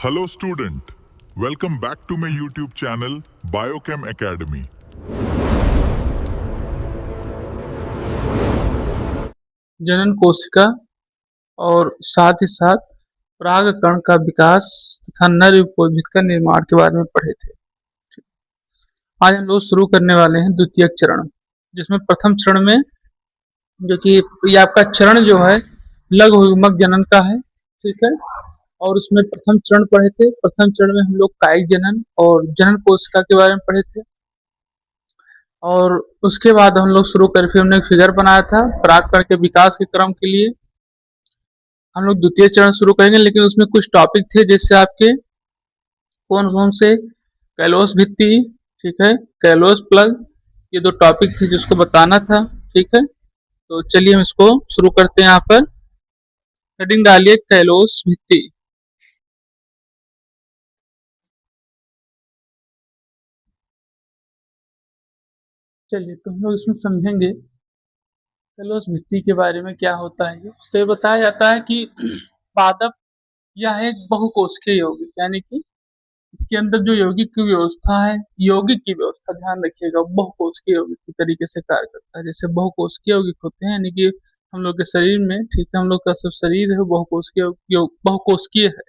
Hello student, welcome back to my YouTube channel Biochem Academy. जनन कोशिका और साथ ही साथ परागकण का विकास तथा नर युग्मोद्भिद का निर्माण के बारे में पढ़े थे। आज हम लोग शुरू करने वाले हैं द्वितीय चरण, जिसमें प्रथम चरण में जो कि ये आपका चरण जो है लघु युग्मक जनन का है, ठीक है। और उसमें प्रथम चरण पढ़े थे। प्रथम चरण में हम लोग कायिक जनन और जनन कोशिका के बारे में पढ़े थे। और उसके बाद हम लोग शुरू कर फिर हमने एक फिगर बनाया था परागकण के विकास के क्रम के लिए। हम लोग द्वितीय चरण शुरू करेंगे, लेकिन उसमें कुछ टॉपिक थे जैसे आपके कौन कौन से कैलोस भित्ति, ठीक है, कैलोस प्लग, ये दो टॉपिक थे जिसको बताना था, ठीक है। तो चलिए हम इसको शुरू करते हैं। यहाँ पर हेडिंग डालिए कैलोस भित्ति। चलिए तो हम लोग इसमें समझेंगे कैलोस भित्ति के बारे में क्या होता है। तो ये बताया जाता है कि पादप यह एक बहुकोशिकीय यौगिक, यानी कि इसके अंदर जो यौगिक की व्यवस्था है, यौगिक की व्यवस्था ध्यान रखिएगा, बहुकोशिकीय यौगिक की तरीके से कार्य करता है। जैसे बहुकोशिकीय यौगिक होते हैं, यानी कि हम लोग के शरीर में, ठीक है, हम लोग का सब शरीर है बहुकोशिकीय है,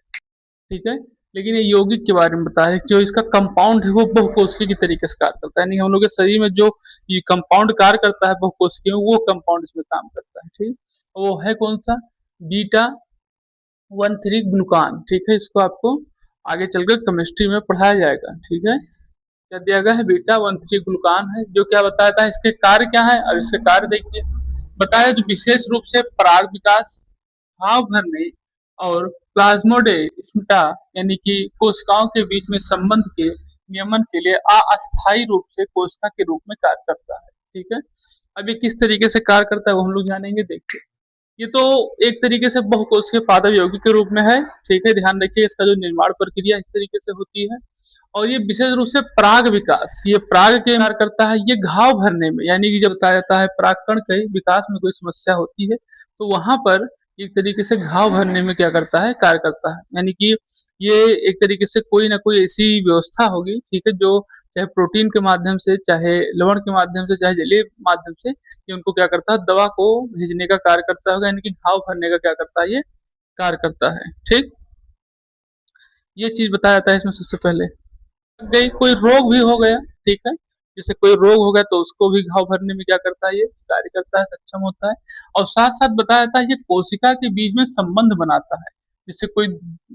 ठीक है। लेकिन ये यौगिक के बारे में बताया जो इसका कंपाउंड है वो बहुकोशिकीय की तरीके से कार्य करता है, यानी हम लोग के शरीर में जो ये कंपाउंड कार्य करता है बहुकोशिकीय वो कंपाउंड इसमें काम करता है, ठीक। वो है कौन सा? बीटा 1,3 ग्लूकान, ठीक है। इसको आपको आगे चलकर केमिस्ट्री में पढ़ाया जाएगा, ठीक है। क्या दिया गया है? बीटा 1,3 ग्लूकान है, जो क्या बताता है, इसके कार्य क्या है। अब इसके कार्य देखिए। बताया जो विशेष रूप से पराग विकास, घाव भरने और प्लाज्मोडेस्माटा यानी कि कोशिकाओं के बीच में संबंध के नियमन के लिए अस्थायी रूप से कोशिका के रूप में कार्य करता है, ठीक है। अब ये किस तरीके से कार्य करता है वो हम लोग जानेंगे। देखिए, ये तो एक तरीके से बहुकोशिकीय पादप यौगिक के रूप में है, ठीक है। ध्यान रखिए इसका जो निर्माण प्रक्रिया इस तरीके से होती है। और ये विशेष रूप से पराग विकास, ये पराग के कार्य करता है। ये घाव भरने में, यानी कि जब बताया जाता है परागकण के विकास में कोई समस्या होती है तो वहां पर एक तरीके से घाव भरने में क्या करता है, कार्य करता है। यानी कि ये एक तरीके से कोई ना कोई ऐसी व्यवस्था होगी, ठीक है, जो चाहे प्रोटीन के माध्यम से, चाहे लवण के माध्यम से, चाहे जलीय माध्यम से, ये उनको क्या करता है, दवा को भेजने का कार्य करता होगा, यानी कि घाव भरने का क्या करता है, ये कार्य करता है, ठीक। ये चीज बताया जाता है इसमें सबसे पहले। गई कोई रोग भी हो गया, ठीक है, जैसे कोई रोग हो गया तो उसको भी घाव भरने में क्या करता है, ये कार्य करता है, सक्षम होता है। और साथ साथ बताया जाता है ये कोशिका के बीच में संबंध बनाता है। जैसे कोई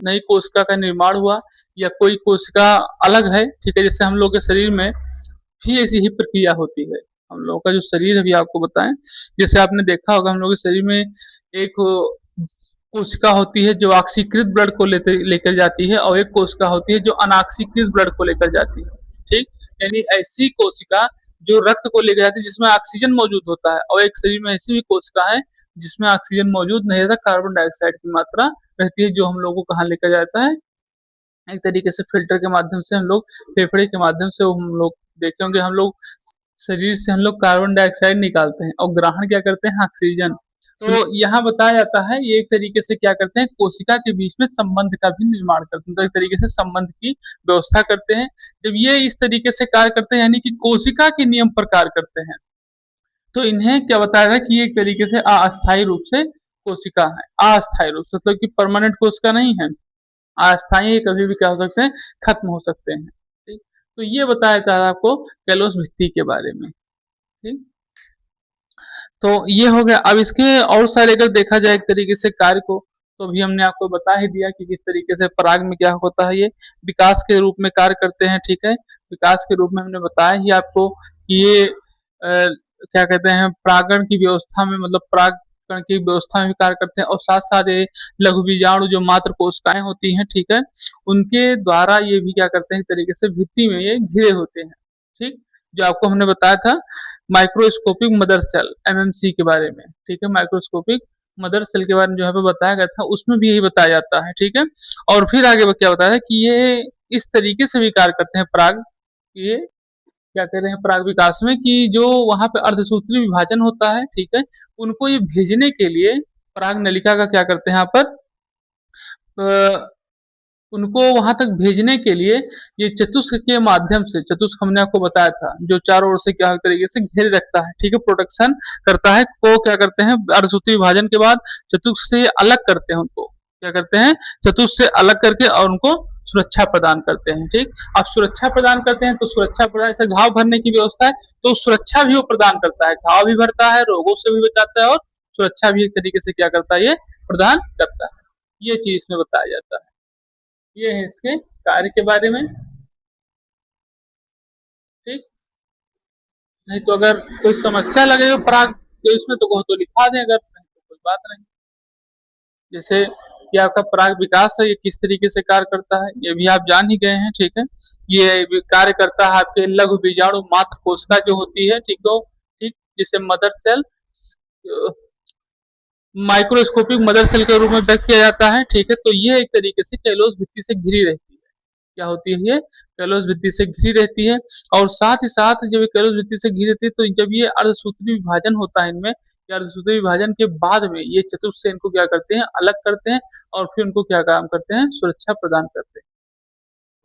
नई कोशिका का निर्माण हुआ या कोई कोशिका अलग है, ठीक है, जैसे हम लोग के शरीर में भी ऐसी ही प्रक्रिया होती है। हम लोगों का जो शरीर है अभी आपको बताएं, जैसे आपने देखा होगा हम लोग के शरीर में एक कोशिका होती है जो ऑक्सीकृत ब्लड को लेकर जाती है, और एक कोशिका होती है जो अनॉक्सीकृत ब्लड को लेकर जाती है, ठीक। यानी ऐसी कोशिका जो रक्त को लेकर जाती है जिसमें ऑक्सीजन मौजूद होता है, और एक शरीर में ऐसी भी कोशिका है जिसमें ऑक्सीजन मौजूद नहीं रहता, कार्बन डाइऑक्साइड की मात्रा रहती है, जो हम लोग को कहाँ लेकर जाता है, एक तरीके से फिल्टर के माध्यम से, हम लोग फेफड़े के माध्यम से, हम लोग देखे होंगे, हम लोग शरीर से हम लोग कार्बन डाइऑक्साइड निकालते हैं और ग्रहण क्या करते हैं, ऑक्सीजन। तो यहाँ बताया जाता है ये एक तरीके से क्या करते हैं, कोशिका के बीच में संबंध का भी निर्माण करते हैं, तो एक तरीके से संबंध की व्यवस्था करते हैं। जब ये इस तरीके से कार्य करते हैं, यानी कि कोशिका के नियम पर कार्य करते हैं, तो इन्हें क्या बताया है कि एक तरीके से अस्थायी रूप से कोशिका है। अस्थायी रूप से मतलब कि परमानेंट कोशिका नहीं है, अस्थायी, कभी भी क्या हो सकते हैं, खत्म हो सकते हैं, ठीक। तो ये बताया जा रहा है आपको कैलोस भित्ति के बारे में, ठीक। तो ये हो गया। अब इसके और सारे अगर देखा जाए एक तरीके से कार्य को, तो भी हमने आपको बता ही दिया कि किस तरीके से पराग में क्या होता है, ये विकास के रूप में कार्य करते हैं, ठीक है। विकास के रूप में हमने बताया ही आपको कि ये क्या कहते हैं, परागण की व्यवस्था में, मतलब परागकण की व्यवस्था में भी कार्य करते हैं। और साथ साथ ये लघु बीजाणु जो मात्र कोशिकाएं होती हैं, ठीक है, उनके द्वारा ये भी क्या करते हैं, एक तरीके से भित्ति में ये घिरे होते हैं, ठीक। जो आपको हमने बताया था माइक्रोस्कोपिक मदर सेल एमएमसी के बारे में, ठीक है, माइक्रोस्कोपिक मदर सेल के बारे में जो यहाँ पे बताया गया था उसमें भी यही बताया जाता है, ठीक है। और फिर आगे क्या बताया है कि ये इस तरीके से भी कार्य करते हैं पराग, ये क्या कहते हैं, पराग विकास में, कि जो वहां पे अर्धसूत्री विभाजन होता है, ठीक है, उनको ये भेजने के लिए पराग नलिका का क्या करते हैं यहाँ पर उनको वहां तक भेजने के लिए ये चतुस्क के माध्यम से, चतुस्क हमने आपको बताया था जो चारों ओर से क्या हर तरीके से घेरे रखता है, ठीक है, प्रोटेक्शन करता है, को क्या करते हैं अर्धसूत्री विभाजन के बाद चतुस्क से अलग करते हैं, उनको क्या करते हैं चतुस्क से अलग करके और उनको सुरक्षा प्रदान करते हैं। ठीक, अब सुरक्षा प्रदान करते हैं तो सुरक्षा प्रदान, जैसे घाव भरने की व्यवस्था है तो सुरक्षा भी वो प्रदान करता है, घाव भी भरता है, रोगों से भी बचाता है और सुरक्षा भी एक तरीके से क्या करता है ये प्रदान करता है। ये चीज इसमें बताया जाता है। ये है इसके कार्य के बारे में। ठीक, नहीं तो अगर कोई समस्या लगे तो पराग तो इसमें तो कहो तो लिखा दें, अगर नहीं तो कोई बात नहीं। जैसे ये आपका पराग विकास है, ये किस तरीके से कार्य करता है ये भी आप जान ही गए हैं। ठीक है, ये कार्य करता है आपके लघु बीजाणु मात्र कोशिका जो होती है, ठीक हो, ठीक, जिसे mother cell microscopic mother cell के रूप में व्यक्त किया जाता है। ठीक है, तो ये एक तरीके से कैलोस भित्ति से घिरी रहती है। क्या होती है ये कैलोस भित्ति से घिरी रहती है। और साथ ही साथ जब ये कैलोस भित्ति से घिरी रहती है तो जब ये अर्धसूत्री विभाजन होता है इनमें, या अर्धसूत्री विभाजन के बाद में ये चतुर्थ से इनको क्या करते हैं अलग करते हैं और फिर उनको क्या काम करते हैं सुरक्षा प्रदान करते हैं।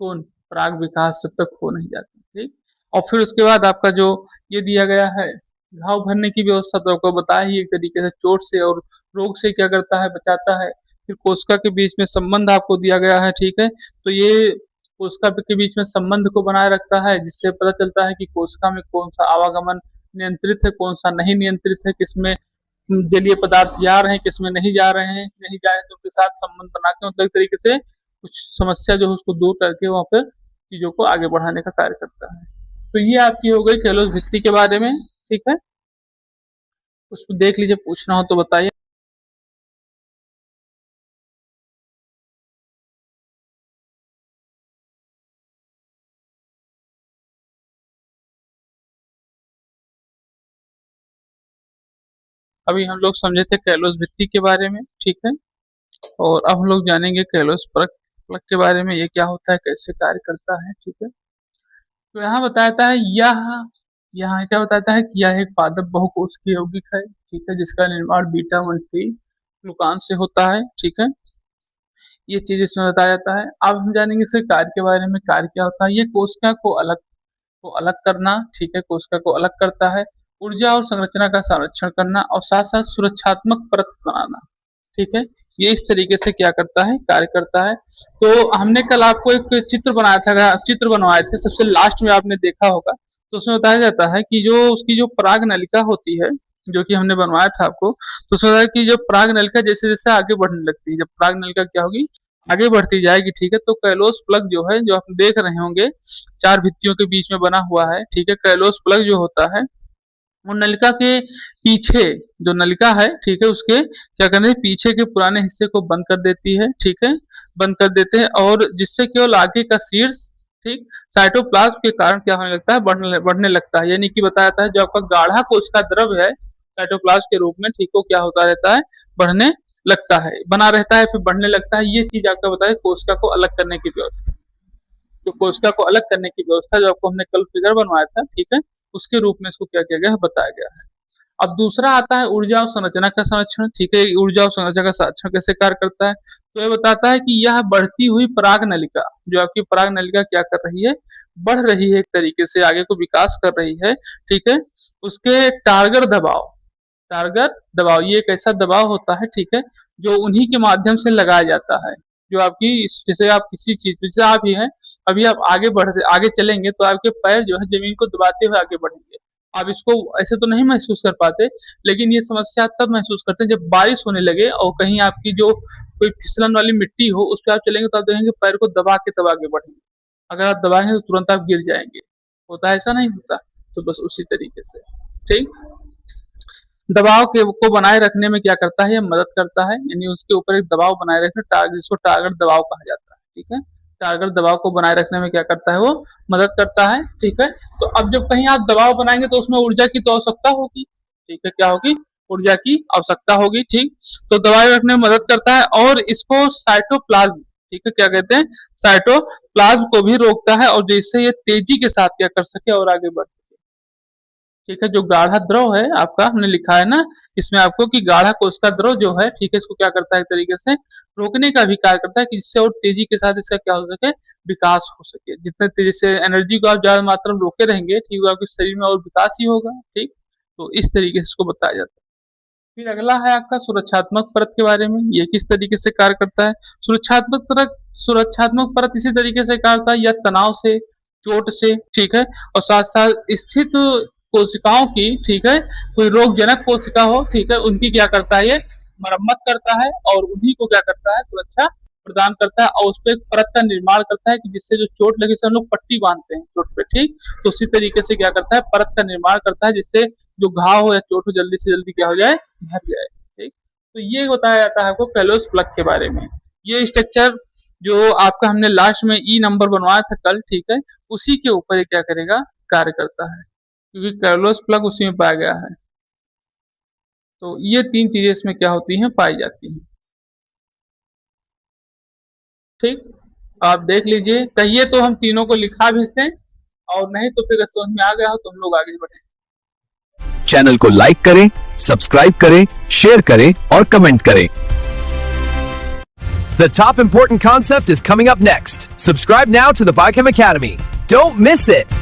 कौन पराग विकास जब तक हो नहीं जाती। ठीक, और फिर उसके बाद आपका जो ये दिया गया है घाव भरने की व्यवस्था तो आपको बताया ही, एक तरीके से चोट से और रोग से क्या करता है बचाता है। फिर कोशिका के बीच में संबंध आपको दिया गया है। ठीक है, तो ये कोशिका के बीच में संबंध को बनाए रखता है, जिससे पता चलता है कि कोशिका में कौन सा आवागमन नियंत्रित है, कौन सा नहीं नियंत्रित है, किसमें जलीय पदार्थ जा रहे हैं, किसमें नहीं जा रहे हैं, नहीं जा रहे हैं तो उनके साथ संबंध बना के मतलब एक तरीके से कुछ समस्या जो है उसको दूर करके वहाँ पर चीजों को आगे बढ़ाने का कार्य करता है। तो ये आपकी हो गई कैलोस भित्ति के बारे में। ठीक है, उसको देख लीजिए, पूछना हो तो बताइए। अभी हम लोग समझे थे कैलोस भित्ति के बारे में। ठीक है, और अब हम लोग जानेंगे कैलोस परक परक के बारे में, ये क्या होता है, कैसे कार्य करता है। ठीक है, तो यहाँ बताता है यहाँ क्या बताता है कि यह एक पादप बहुकोशिकीय यौगिक है। ठीक है, जिसका निर्माण बीटा 1 ग्लूकान से होता है। ठीक है, ये चीज इसमें बताया जाता है। अब हम जानेंगे इसके कार्य के बारे में, कार्य क्या होता है। ये कोशिका को अलग करना, ठीक है, कोशिका को अलग करता है, ऊर्जा और संरचना का संरक्षण करना और साथ साथ सुरक्षात्मक परत बनाना। ठीक है, ये इस तरीके से क्या करता है कार्य करता है। तो हमने कल आपको एक चित्र बनाया था, चित्र बनवाए थे, सबसे लास्ट में आपने देखा होगा। तो उसमें बताया जाता है कि जो उसकी जो पराग नलिका होती है, जो कि हमने बनवाया था आपको, तो उसमें बताया कि जब पराग नलिका जैसे जैसे आगे बढ़ने लगती है, जब पराग नलिका क्या होगी आगे बढ़ती जाएगी। ठीक है, तो कैलोस प्लग जो है जो आप देख रहे होंगे चार भित्तियों के बीच में बना हुआ है। ठीक है, कैलोस प्लग जो होता है वो नलिका के पीछे, जो नलिका है ठीक है उसके क्या करते हैं पीछे के पुराने हिस्से को बंद कर देती है। ठीक है, बंद कर देते हैं और जिससे केवल आगे का शीर्ष ठीक साइटोप्लाज्म के कारण क्या होने लगता है बढ़ने लगता है। यानी कि बताया जाता है जो आपका गाढ़ा कोशिका द्रव है साइटोप्लाज्म के रूप में, ठीक हो क्या होता रहता है बढ़ने लगता है, बना रहता है फिर बढ़ने लगता है। ये चीज आपका बताया कोशिका को अलग करने की व्यवस्था, जो कोशिका को अलग करने की व्यवस्था जो आपको हमने कल फिगर बनवाया था। ठीक है, उसके रूप में इसको क्या किया गया है बताया गया है। अब दूसरा आता है ऊर्जा और संरचना का संरक्षण। ठीक है, ऊर्जा और संरचना का संरक्षण कैसे कार्य करता है, तो ये बताता है कि यह बढ़ती हुई पराग नलिका, जो आपकी पराग नलिका क्या कर रही है बढ़ रही है, एक तरीके से आगे को विकास कर रही है। ठीक है, उसके टारगर दबाव ये एक ऐसा दबाव होता है ठीक है जो उन्हीं के माध्यम से लगाया जाता है। जो आपकी जैसे आप किसी चीज जैसे आप ही हैं, अभी आप आगे चलेंगे तो आपके पैर जो है जमीन को दबाते हुए आगे बढ़ेंगे। आप इसको ऐसे तो नहीं महसूस कर पाते, लेकिन ये समस्या आप तब महसूस करते हैं जब बारिश होने लगे और कहीं आपकी जो कोई फिसलन वाली मिट्टी हो उस पर आप चलेंगे तो आप देखेंगे पैर को दबा के तब आगे बढ़ेंगे। अगर आप दबाएंगे तो तुरंत आप गिर जाएंगे। होता है ऐसा नहीं होता, तो बस उसी तरीके से। ठीक, दबाव के को बनाए रखने में क्या करता है, ये मदद करता है, यानी उसके ऊपर एक दबाव बनाए रखना जिसको टारगेट दबाव कहा जाता है। ठीक है, टारगेट दबाव को बनाए रखने में क्या करता है वो मदद करता है। ठीक है, तो अब जब कहीं आप दबाव बनाएंगे तो उसमें ऊर्जा की तो आवश्यकता होगी। ठीक है, क्या होगी ऊर्जा की आवश्यकता होगी। ठीक, तो दबाव रखने में मदद करता है और इसको साइटोप्लाज्म ठीक है क्या कहते हैं साइटोप्लाज्म को भी रोकता है और जिससे ये तेजी के साथ क्या कर सके और आगे बढ़ सके। ठीक है। जो गाढ़ा द्रव है आपका, हमने लिखा है ना इसमें आपको कि गाढ़ा कोशिका द्रव जो है, ठीक है, इसको क्या करता है एक तरीके से रोकने का भी कार्य करता है कि जिससे और तेजी के साथ इसका क्या हो सके, विकास हो सके। जितने तेजी से एनर्जी को आप ज्यादा मात्रा में रोके रहेंगे, ठीक है, आपके शरीर में और विकास ही होगा। ठीक, तो इस तरीके से इसको बताया जाता है। फिर अगला है आपका सुरक्षात्मक परत के बारे में। ये किस तरीके से कार्य करता है? सुरक्षात्मक परत इसी तरीके से कार्य करता है, या तनाव से, चोट से, ठीक है, और साथ साथ स्थित कोशिकाओं की, ठीक है, कोई रोगजनक कोशिका हो, ठीक है, उनकी क्या करता है, ये मरम्मत करता है और उन्हीं को क्या करता है, सुरक्षा प्रदान करता है और उस पर एक परत का निर्माण करता है कि जिससे जो चोट लगे, से हम लोग पट्टी बांधते हैं चोट पे, ठीक, तो उसी तरीके से क्या करता है, परत का निर्माण करता है जिससे जो घाव हो या चोट हो जल्दी से जल्दी क्या हो जाए, भर जाए। ठीक, तो ये बताया जाता है आपको कैलोस प्लग के बारे में। ये स्ट्रक्चर जो आपका हमने लास्ट में ई नंबर बनवाया था कल, ठीक है, उसी के ऊपर ये क्या करेगा, कार्य करता है, क्योंकि कैलोस प्लग उसी में पाया गया है। तो ये तीन चीजें इसमें क्या होती हैं, पाई जाती हैं। ठीक, आप देख लीजिए, कहिए तो हम तीनों को लिखा भी दें, और नहीं तो फिर समझ में आ गया हो तो हम लोग आगे बढ़े। चैनल को लाइक करें, सब्सक्राइब करें, शेयर करें और कमेंट करें। The top important concept is coming up next. Subscribe now to the Biochem Academy. Don't miss it.